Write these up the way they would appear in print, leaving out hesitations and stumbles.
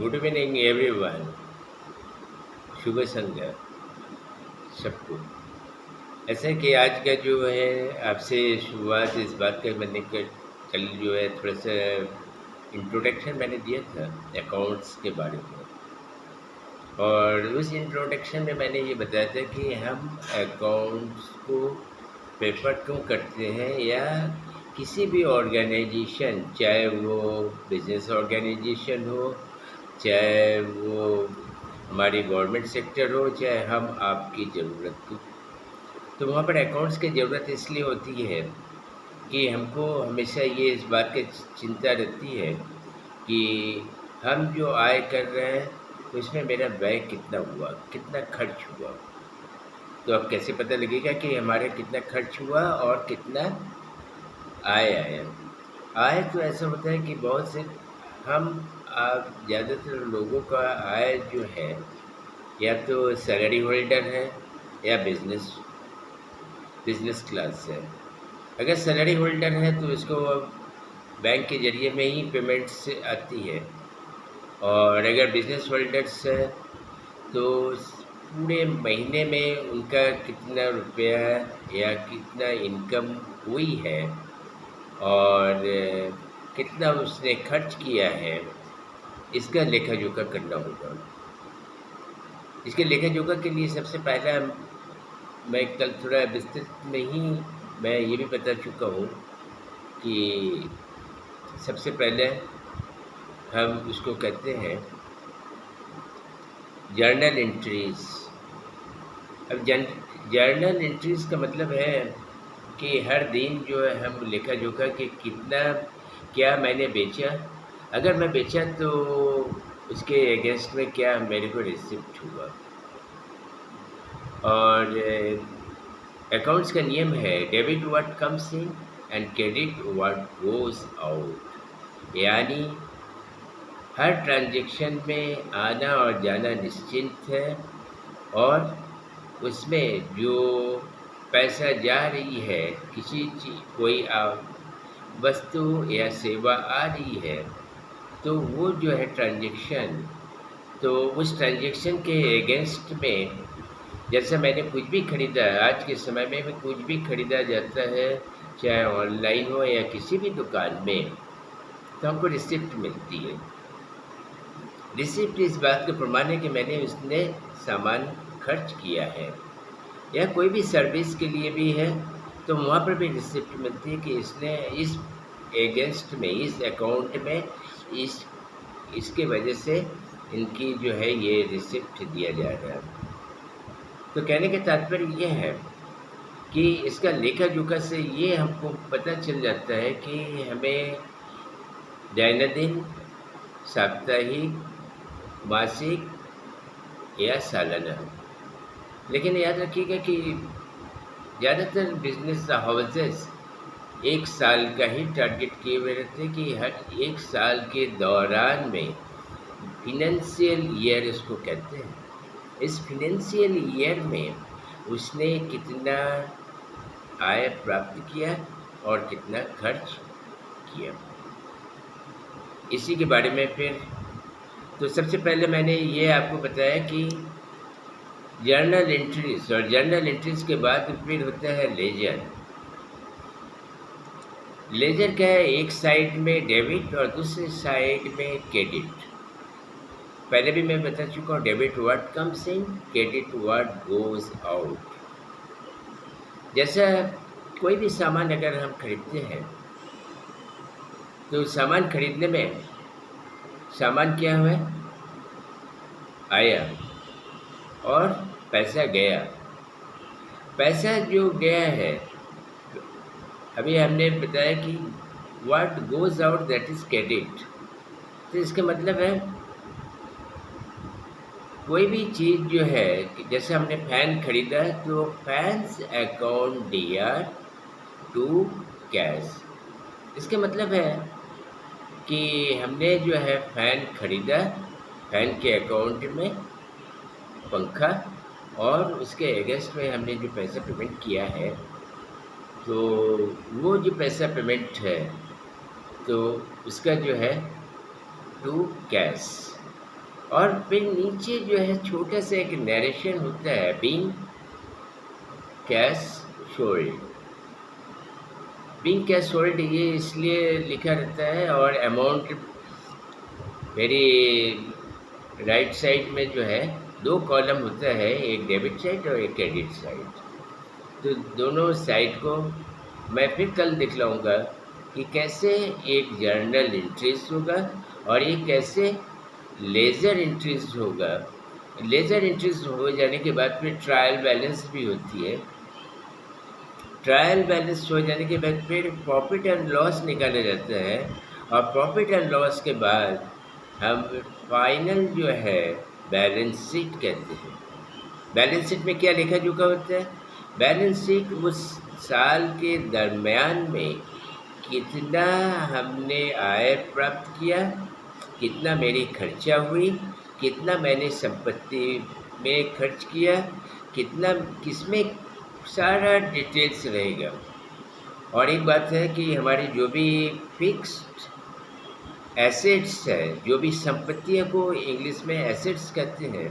Good evening everyone. शुभ संध्या सबको। ऐसा कि आज का जो है आपसे शुरुआत इस बात का मैंने कल जो है थोड़ा सा इंट्रोडक्शन मैंने दिया था अकाउंट्स के बारे में, और उस इंट्रोडक्शन में मैंने ये बताया था कि हम अकाउंट्स को प्रेफर क्यों करते हैं, या किसी भी ऑर्गेनाइजेशन, चाहे वो बिजनेस ऑर्गेनाइजेशन हो, चाहे वो हमारी गवर्नमेंट सेक्टर हो, चाहे हम आपकी ज़रूरत हो, तो वहाँ पर अकाउंट्स की ज़रूरत इसलिए होती है कि हमको हमेशा ये इस बात की चिंता रहती है कि हम जो आय कर रहे हैं तो इसमें मेरा व्यय कितना हुआ, कितना खर्च हुआ। तो अब कैसे पता लगेगा कि हमारा कितना खर्च हुआ और कितना आय आया। आय तो ऐसा होता है कि बहुत से हम आप ज़्यादातर लोगों का आय जो है या तो सैलरी होल्डर है या बिजनेस क्लास है। अगर सैलरी होल्डर है तो इसको बैंक के ज़रिए में ही पेमेंट्स आती है, और अगर बिजनेस होल्डर्स है तो पूरे महीने में उनका कितना रुपया या कितना इनकम हुई है और कितना उसने खर्च किया है, इसका लेखा जोखा करना होगा। इसके लेखा जोखा के लिए सबसे पहला मैं कल थोड़ा विस्तृत में ही मैं ये भी बता चुका हूँ कि सबसे पहले हम उसको कहते हैं जर्नल एंट्रीज। अब जर्नल एंट्रीज का मतलब है कि हर दिन जो है हम लेखा जोखा कि कितना क्या मैंने बेचा, अगर मैं बेचा तो उसके अगेंस्ट में क्या मेरे को रिसिप्ट हुआ। और अकाउंट्स का नियम है debit what comes in and credit what goes out, यानी हर ट्रांजैक्शन में आना और जाना निश्चित है, और उसमें जो पैसा जा रही है, किसी चीज़ कोई वस्तु या सेवा आ रही है, तो वो जो है ट्रांजैक्शन, तो उस ट्रांजैक्शन के अगेंस्ट में जैसे मैंने कुछ भी खरीदा, आज के समय में भी कुछ भी खरीदा जाता है, चाहे ऑनलाइन हो या किसी भी दुकान में, तो हमको रिसिप्ट मिलती है। रिसिप्ट इस बात का प्रमाण है कि मैंने उसने सामान खर्च किया है, या कोई भी सर्विस के लिए भी है तो वहाँ पर भी रिसिप्ट मिलती है कि इसने इस एगेंस्ट में, इस अकाउंट में, इसके वजह से इनकी जो है ये रिसिप्ट दिया जा रहा है। तो कहने का तात्पर्य ये है कि इसका लेखा जोखा से ये हमको पता चल जाता है कि हमें दैनंदिन, साप्ताहिक, मासिक या सालाना। लेकिन याद रखिएगा कि ज़्यादातर बिजनेस हाउसेस एक साल का ही टारगेट किए हुए रहते हैं कि हर एक साल के दौरान में, फिनेंशियल ईयर इसको कहते हैं, इस फिनेंशियल ईयर में उसने कितना आय प्राप्त किया और कितना खर्च किया। इसी के बारे में फिर तो सबसे पहले मैंने ये आपको बताया कि जर्नल एंट्रीज, और जर्नल एंट्रीज के बाद फिर होता है लेजर। लेजर क्या है, एक साइड में डेबिट और दूसरी साइड में क्रेडिट। पहले भी मैं बता चुका हूँ, debit what comes in, credit what goes out. जैसा कोई भी सामान अगर हम खरीदते हैं तो सामान खरीदने में सामान क्या हुआ, आया और पैसा गया। पैसा जो गया है, अभी हमने बताया कि what goes out that is credit. तो इसका मतलब है कोई भी चीज़ जो है, जैसे हमने फैन खरीदा तो fans account DR to cash. इसका मतलब है कि हमने जो है फ़ैन खरीदा, फ़ैन के अकाउंट में पंखा, और उसके अगेंस्ट में हमने जो पैसा पेमेंट किया है, तो वो जो पैसा पेमेंट है तो उसका जो है टू कैश। और फिर नीचे जो है छोटा सा एक नरेशन होता है, being cash sold. Being cash sold ये इसलिए लिखा रहता है, और अमाउंट मेरी राइट साइड में जो है दो कॉलम होता है, एक डेबिट साइड और एक क्रेडिट साइड। तो दोनों साइड को मैं फिर कल दिखलाऊंगा कि कैसे एक जर्नल इंट्रीज होगा और ये कैसे लेज़र इंट्रीज होगा। लेज़र इंट्रीज हो जाने के बाद फिर ट्रायल बैलेंस भी होती है। ट्रायल बैलेंस हो जाने के बाद फिर प्रॉफिट एंड लॉस निकाला जाता है, और प्रॉफिट एंड लॉस के बाद हम फाइनल जो है बैलेंस शीट कहते हैं। बैलेंस शीट में क्या लिखा चुका होता है? बैलेंस शीट उस साल के दरमियान में कितना हमने आय प्राप्त किया, कितना मेरी खर्चा हुई, कितना मैंने संपत्ति में खर्च किया, कितना किसमें, सारा डिटेल्स रहेगा। और एक बात है कि हमारी जो भी फिक्स्ड एसेट्स है, जो भी संपत्तियों को इंग्लिश में एसेट्स कहते हैं,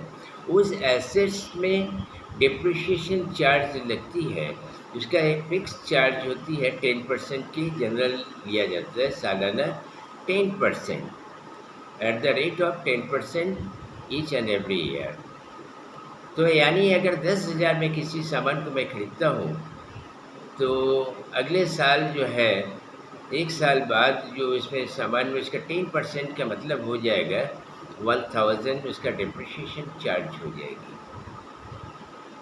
उस एसेट्स में डिप्रिशिएशन चार्ज लगती है। उसका एक फिक्स चार्ज होती है 10% की, जनरल लिया जाता है सालाना 10%, at the rate of 10% each and every year. तो यानी अगर 10,000 में किसी सामान को मैं खरीदता हूँ, तो अगले साल जो है, एक साल बाद जो इसमें सामान में इसका 10% का मतलब हो जाएगा 1,000, उसका डिप्रिशिएशन चार्ज हो जाएगी।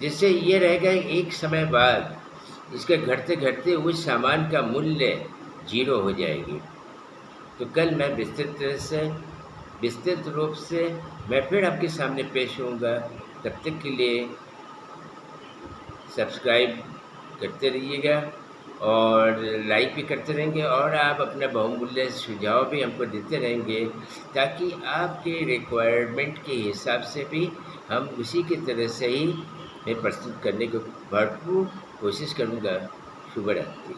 जिससे ये रहेगा एक समय बाद इसके घटते घटते उस सामान का मूल्य 0 हो जाएगी। तो कल मैं विस्तृत रूप से मैं फिर आपके सामने पेश होऊंगा। तब तक के लिए सब्सक्राइब करते रहिएगा और लाइक भी करते रहेंगे, और आप अपना बहुमूल्य सुझाव भी हमको देते रहेंगे, ताकि आपके रिक्वायरमेंट के हिसाब से भी हम उसी की तरह से ही मैं प्रस्तुत करने को भरपूर कोशिश करूँगा। शुभ रात्रि।